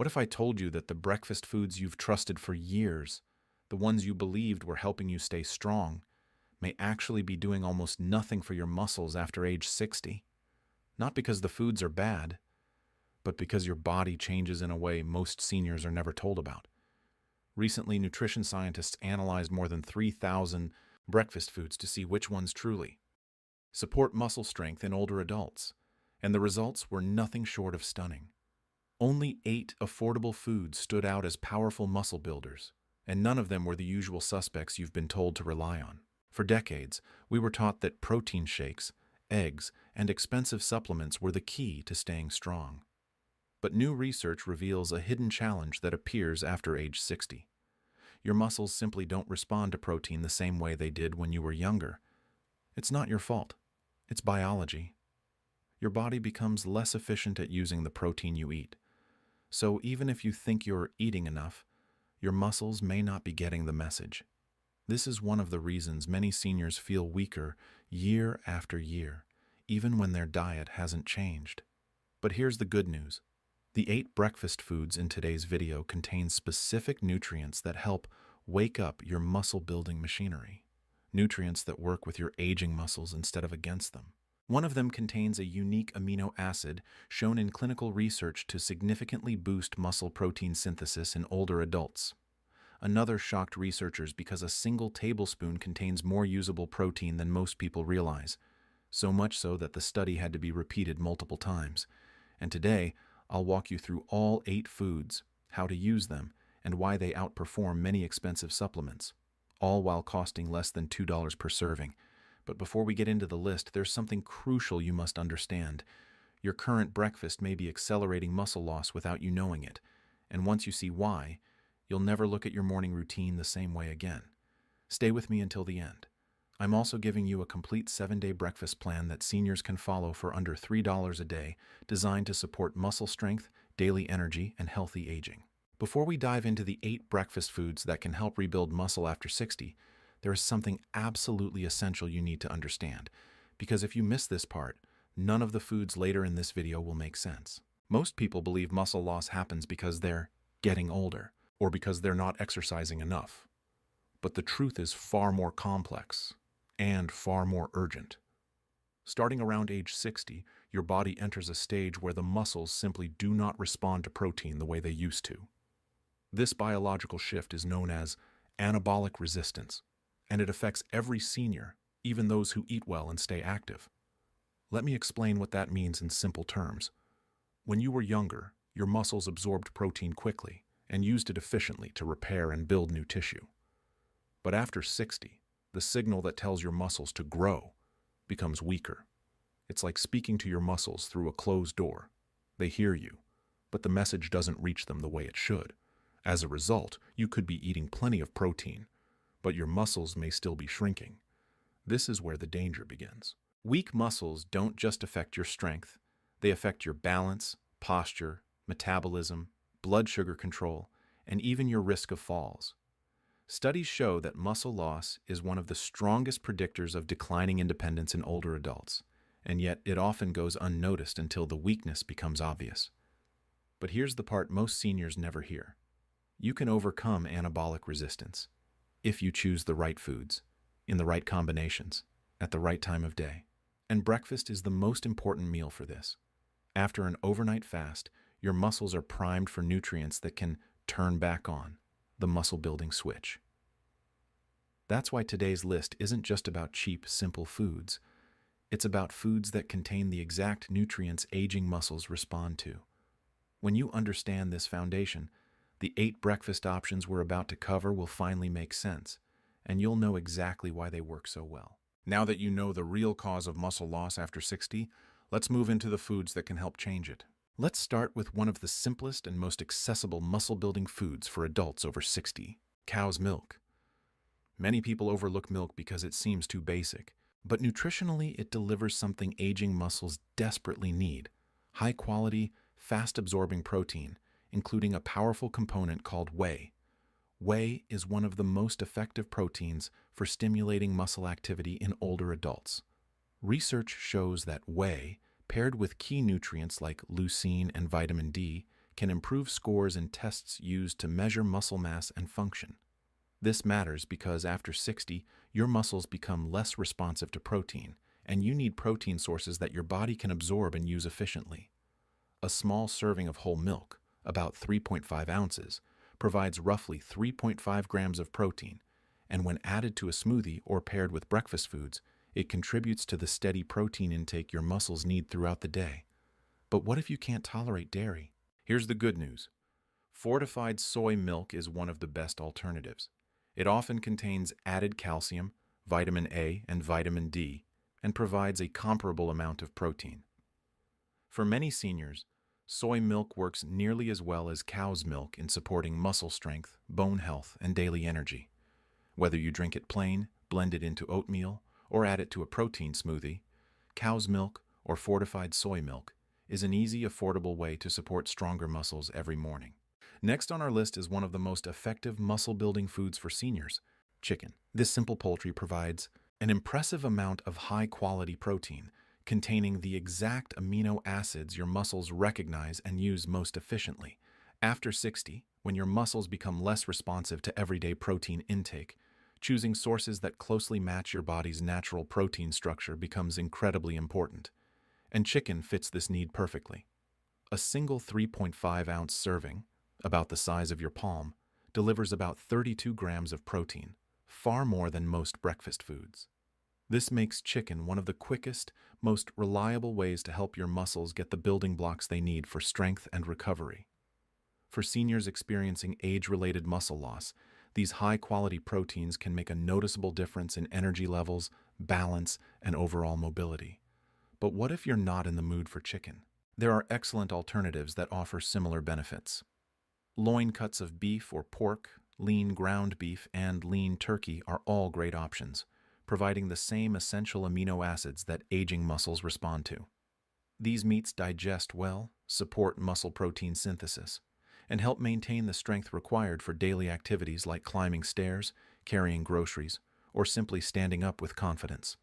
What if I told you that the breakfast foods you've trusted for years, the ones you believed were helping you stay strong, may actually be doing almost nothing for your muscles after age 60? Not because the foods are bad, but because your body changes in a way most seniors are never told about. Recently, nutrition scientists analyzed more than 3,000 breakfast foods to see which ones truly support muscle strength in older adults, and the results were nothing short of stunning. Only 8 affordable foods stood out as powerful muscle builders, and none of them were the usual suspects you've been told to rely on. For decades, we were taught that protein shakes, eggs, and expensive supplements were the key to staying strong. But new research reveals a hidden challenge that appears after age 60. Your muscles simply don't respond to protein the same way they did when you were younger. It's not your fault. It's biology. Your body becomes less efficient at using the protein you eat. So even if you think you're eating enough, your muscles may not be getting the message. This is one of the reasons many seniors feel weaker year after year, even when their diet hasn't changed. But here's the good news. The 8 breakfast foods in today's video contain specific nutrients that help wake up your muscle-building machinery. Nutrients that work with your aging muscles instead of against them. One of them contains a unique amino acid shown in clinical research to significantly boost muscle protein synthesis in older adults. Another shocked researchers because a single tablespoon contains more usable protein than most people realize, so much so that the study had to be repeated multiple times. And today, I'll walk you through all 8 foods, how to use them, and why they outperform many expensive supplements, all while costing less than $2 per serving. But before we get into the list, there's something crucial you must understand. Your current breakfast may be accelerating muscle loss without you knowing it, and once you see why, you'll never look at your morning routine the same way again. Stay with me until the end. I'm also giving you a complete 7-day breakfast plan that seniors can follow for under $3 a day, designed to support muscle strength, daily energy, and healthy aging. Before we dive into the 8 breakfast foods that can help rebuild muscle after 60, there is something absolutely essential you need to understand, because if you miss this part, none of the foods later in this video will make sense. Most people believe muscle loss happens because they're getting older, or because they're not exercising enough. But the truth is far more complex and far more urgent. Starting around age 60, your body enters a stage where the muscles simply do not respond to protein the way they used to. This biological shift is known as anabolic resistance, and it affects every senior, even those who eat well and stay active. Let me explain what that means in simple terms. When you were younger, your muscles absorbed protein quickly and used it efficiently to repair and build new tissue. But after 60, the signal that tells your muscles to grow becomes weaker. It's like speaking to your muscles through a closed door. They hear you, but the message doesn't reach them the way it should. As a result, you could be eating plenty of protein, but your muscles may still be shrinking. This is where the danger begins. Weak muscles don't just affect your strength. They affect your balance, posture, metabolism, blood sugar control, and even your risk of falls. Studies show that muscle loss is one of the strongest predictors of declining independence in older adults, and yet it often goes unnoticed until the weakness becomes obvious. But here's the part most seniors never hear. You can overcome anabolic resistance if you choose the right foods, in the right combinations, at the right time of day. And breakfast is the most important meal for this. After an overnight fast, your muscles are primed for nutrients that can turn back on the muscle-building switch. That's why today's list isn't just about cheap, simple foods. It's about foods that contain the exact nutrients aging muscles respond to. When you understand this foundation, the 8 breakfast options we're about to cover will finally make sense, and you'll know exactly why they work so well. Now that you know the real cause of muscle loss after 60, let's move into the foods that can help change it. Let's start with one of the simplest and most accessible muscle-building foods for adults over 60, cow's milk. Many people overlook milk because it seems too basic, but nutritionally it delivers something aging muscles desperately need: high-quality, fast-absorbing protein, including a powerful component called whey. Whey is one of the most effective proteins for stimulating muscle activity in older adults. Research shows that whey, paired with key nutrients like leucine and vitamin D, can improve scores in tests used to measure muscle mass and function. This matters because after 60, your muscles become less responsive to protein, and you need protein sources that your body can absorb and use efficiently. A small serving of whole milk, about 3.5 ounces, provides roughly 3.5 grams of protein, and when added to a smoothie or paired with breakfast foods, it contributes to the steady protein intake your muscles need throughout the day. But what if you can't tolerate dairy? Here's the good news. Fortified soy milk is one of the best alternatives. It often contains added calcium, vitamin A, and vitamin D, and provides a comparable amount of protein. For many seniors, soy milk works nearly as well as cow's milk in supporting muscle strength, bone health, and daily energy. Whether you drink it plain, blend it into oatmeal, or add it to a protein smoothie, cow's milk or fortified soy milk is an easy, affordable way to support stronger muscles every morning. Next on our list is one of the most effective muscle-building foods for seniors, chicken. This simple poultry provides an impressive amount of high-quality protein, containing the exact amino acids your muscles recognize and use most efficiently. After 60, when your muscles become less responsive to everyday protein intake, choosing sources that closely match your body's natural protein structure becomes incredibly important. And chicken fits this need perfectly. A single 3.5-ounce serving, about the size of your palm, delivers about 32 grams of protein, far more than most breakfast foods. This makes chicken one of the quickest, most reliable ways to help your muscles get the building blocks they need for strength and recovery. For seniors experiencing age-related muscle loss, these high-quality proteins can make a noticeable difference in energy levels, balance, and overall mobility. But what if you're not in the mood for chicken? There are excellent alternatives that offer similar benefits. Loin cuts of beef or pork, lean ground beef, and lean turkey are all great options, providing the same essential amino acids that aging muscles respond to. These meats digest well, support muscle protein synthesis, and help maintain the strength required for daily activities like climbing stairs, carrying groceries, or simply standing up with confidence.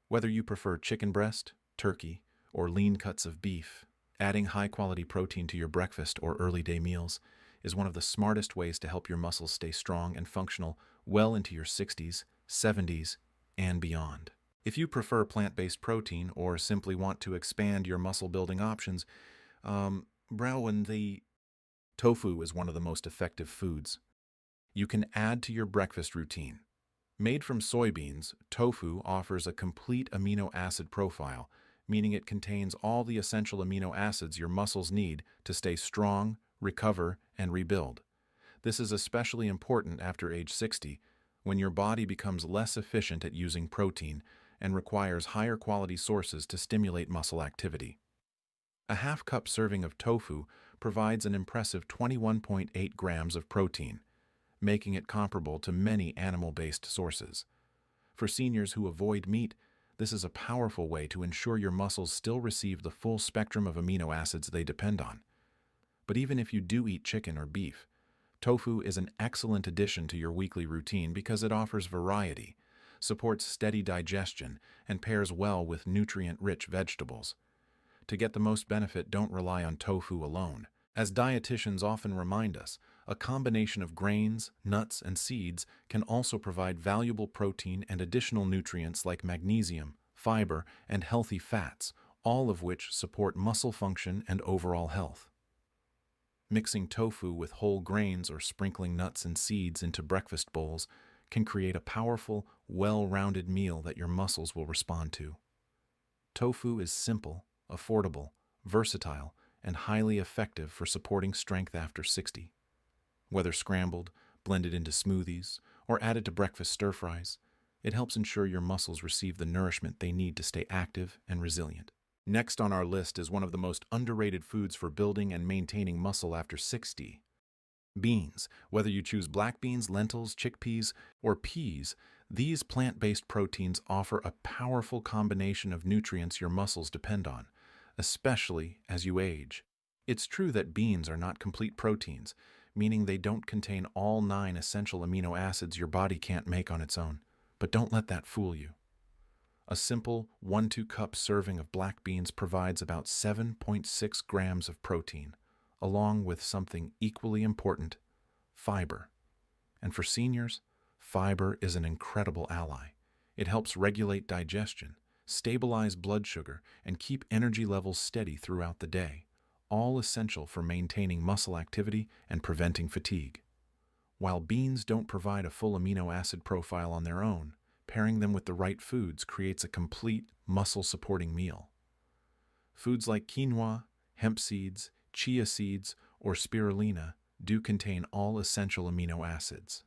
Whether you prefer chicken breast, turkey, or lean cuts of beef, adding high-quality protein to your breakfast or early day meals is one of the smartest ways to help your muscles stay strong and functional well into your 60s, 70s, and beyond. If you prefer plant-based protein or simply want to expand your muscle-building options, the tofu is one of the most effective foods you can add to your breakfast routine. Made from soybeans, tofu offers a complete amino acid profile, meaning it contains all the essential amino acids your muscles need to stay strong, recover, and rebuild. This is especially important after age 60, when your body becomes less efficient at using protein and requires higher quality sources to stimulate muscle activity. A half-cup serving of tofu provides an impressive 21.8 grams of protein, making it comparable to many animal-based sources. For seniors who avoid meat, this is a powerful way to ensure your muscles still receive the full spectrum of amino acids they depend on. But even if you do eat chicken or beef, tofu is an excellent addition to your weekly routine because it offers variety, supports steady digestion, and pairs well with nutrient-rich vegetables. To get the most benefit, don't rely on tofu alone. As dietitians often remind us, a combination of grains, nuts, and seeds can also provide valuable protein and additional nutrients like magnesium, fiber, and healthy fats, all of which support muscle function and overall health. Mixing tofu with whole grains or sprinkling nuts and seeds into breakfast bowls can create a powerful, well-rounded meal that your muscles will respond to. Tofu is simple, affordable, versatile, and highly effective for supporting strength after 60. Whether scrambled, blended into smoothies, or added to breakfast stir-fries, it helps ensure your muscles receive the nourishment they need to stay active and resilient. Next on our list is one of the most underrated foods for building and maintaining muscle after 60. Beans. Whether you choose black beans, lentils, chickpeas, or peas, these plant-based proteins offer a powerful combination of nutrients your muscles depend on, especially as you age. It's true that beans are not complete proteins, meaning they don't contain all 9 essential amino acids your body can't make on its own. But don't let that fool you. A simple 1–2 cup serving of black beans provides about 7.6 grams of protein, along with something equally important, fiber. And for seniors, fiber is an incredible ally. It helps regulate digestion, stabilize blood sugar, and keep energy levels steady throughout the day, all essential for maintaining muscle activity and preventing fatigue. While beans don't provide a full amino acid profile on their own, pairing them with the right foods creates a complete muscle-supporting meal. Foods like quinoa, hemp seeds, chia seeds, or spirulina do contain all essential amino acids.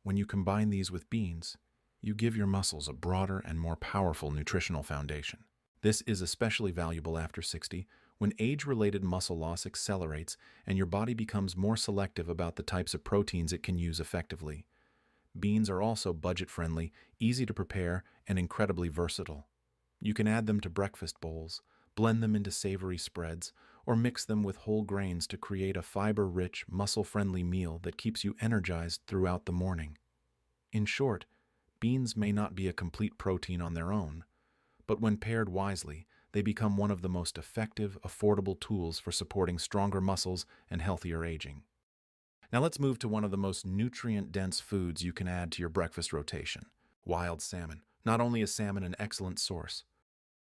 When you combine these with beans, you give your muscles a broader and more powerful nutritional foundation. This is especially valuable after 60, when age-related muscle loss accelerates and your body becomes more selective about the types of proteins it can use effectively. Beans are also budget-friendly, easy to prepare, and incredibly versatile. You can add them to breakfast bowls, blend them into savory spreads, or mix them with whole grains to create a fiber-rich, muscle-friendly meal that keeps you energized throughout the morning. In short, beans may not be a complete protein on their own, but when paired wisely, they become one of the most effective, affordable tools for supporting stronger muscles and healthier aging. Now let's move to one of the most nutrient-dense foods you can add to your breakfast rotation: wild salmon. Not only is salmon an excellent source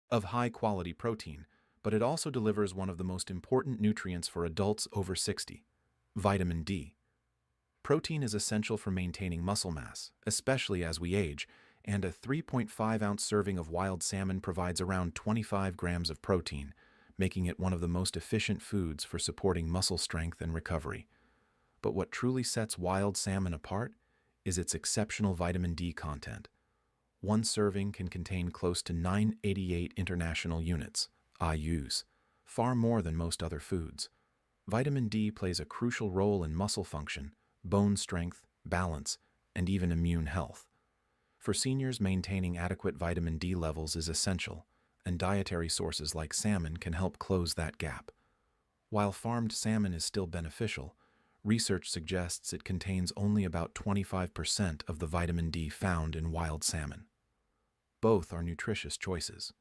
of high-quality protein, but it also delivers one of the most important nutrients for adults over 60, vitamin D. Protein is essential for maintaining muscle mass, especially as we age, and a 3.5-ounce serving of wild salmon provides around 25 grams of protein, making it one of the most efficient foods for supporting muscle strength and recovery. But what truly sets wild salmon apart is its exceptional vitamin D content. One serving can contain close to 988 international units, IUs, far more than most other foods. Vitamin D plays a crucial role in muscle function, bone strength, balance, and even immune health. For seniors, maintaining adequate vitamin D levels is essential, and dietary sources like salmon can help close that gap. While farmed salmon is still beneficial, research suggests it contains only about 25% of the vitamin D found in wild salmon. Both are nutritious choices,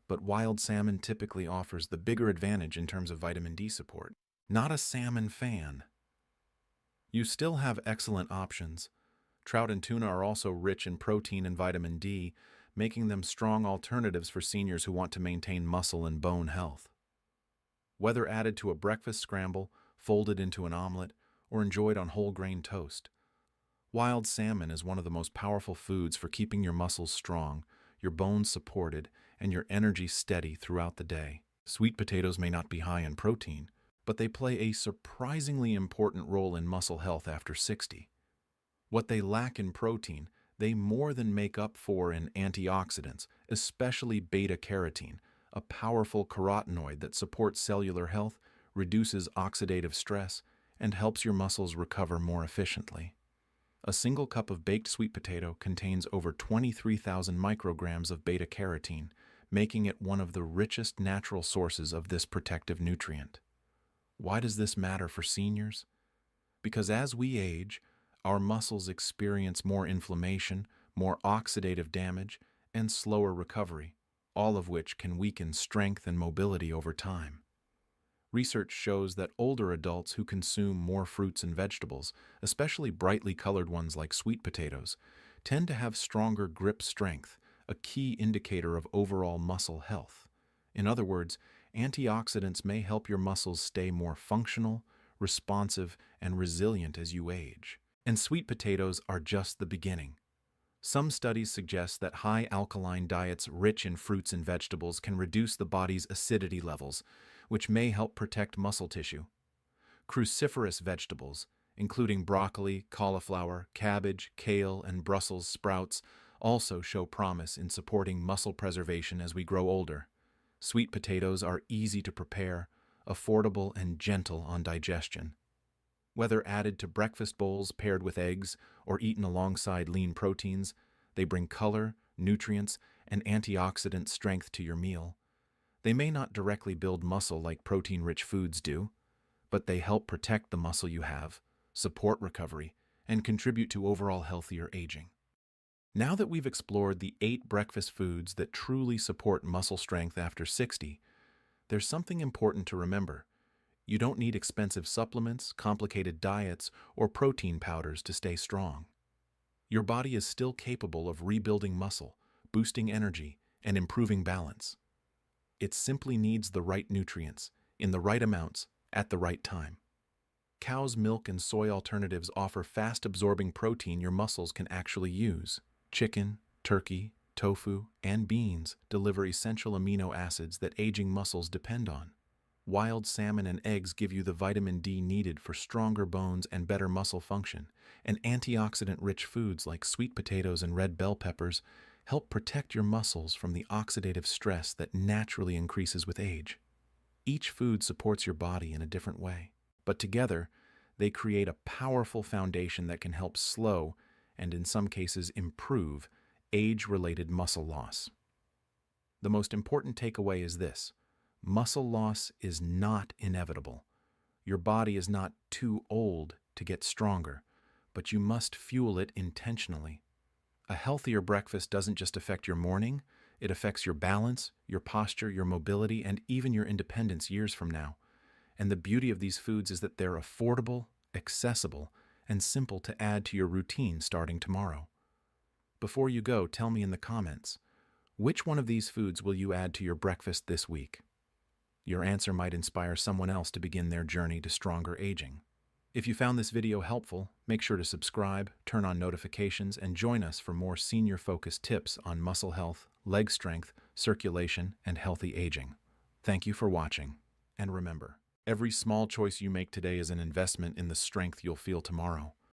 but wild salmon typically offers the bigger advantage in terms of vitamin D support. Not a salmon fan? You still have excellent options. Trout and tuna are also rich in protein and vitamin D, making them strong alternatives for seniors who want to maintain muscle and bone health. Whether added to a breakfast scramble, folded into an omelet, or enjoyed on whole grain toast, wild salmon is one of the most powerful foods for keeping your muscles strong, your bones supported, and your energy steady throughout the day. Sweet potatoes may not be high in protein, but they play a surprisingly important role in muscle health after 60. What they lack in protein, they more than make up for in antioxidants, especially beta-carotene, a powerful carotenoid that supports cellular health, reduces oxidative stress, and helps your muscles recover more efficiently. A single cup of baked sweet potato contains over 23,000 micrograms of beta-carotene, making it one of the richest natural sources of this protective nutrient. Why does this matter for seniors? Because as we age, our muscles experience more inflammation, more oxidative damage, and slower recovery, all of which can weaken strength and mobility over time. Research shows that older adults who consume more fruits and vegetables, especially brightly colored ones like sweet potatoes, tend to have stronger grip strength, a key indicator of overall muscle health. In other words, antioxidants may help your muscles stay more functional, responsive, and resilient as you age. And sweet potatoes are just the beginning. Some studies suggest that high alkaline diets rich in fruits and vegetables can reduce the body's acidity levels, which may help protect muscle tissue. Cruciferous vegetables, including broccoli, cauliflower, cabbage, kale, and Brussels sprouts, also show promise in supporting muscle preservation as we grow older. Sweet potatoes are easy to prepare, affordable, and gentle on digestion. Whether added to breakfast bowls paired with eggs or eaten alongside lean proteins, they bring color, nutrients, and antioxidant strength to your meal. They may not directly build muscle like protein-rich foods do, but they help protect the muscle you have, support recovery, and contribute to overall healthier aging. Now that we've explored the 8 breakfast foods that truly support muscle strength after 60, there's something important to remember. You don't need expensive supplements, complicated diets, or protein powders to stay strong. Your body is still capable of rebuilding muscle, boosting energy, and improving balance. It simply needs the right nutrients, in the right amounts, at the right time. Cow's milk and soy alternatives offer fast-absorbing protein your muscles can actually use. Chicken, turkey, tofu, and beans deliver essential amino acids that aging muscles depend on. Wild salmon and eggs give you the vitamin D needed for stronger bones and better muscle function, and antioxidant-rich foods like sweet potatoes and red bell peppers help protect your muscles from the oxidative stress that naturally increases with age. Each food supports your body in a different way, but together, they create a powerful foundation that can help slow, and in some cases improve, age-related muscle loss. The most important takeaway is this: muscle loss is not inevitable. Your body is not too old to get stronger, but you must fuel it intentionally. A healthier breakfast doesn't just affect your morning, it affects your balance, your posture, your mobility, and even your independence years from now. And the beauty of these foods is that they're affordable, accessible, and simple to add to your routine starting tomorrow. Before you go, tell me in the comments, which one of these foods will you add to your breakfast this week? Your answer might inspire someone else to begin their journey to stronger aging. If you found this video helpful, make sure to subscribe, turn on notifications, and join us for more senior-focused tips on muscle health, leg strength, circulation, and healthy aging. Thank you for watching. And remember, every small choice you make today is an investment in the strength you'll feel tomorrow.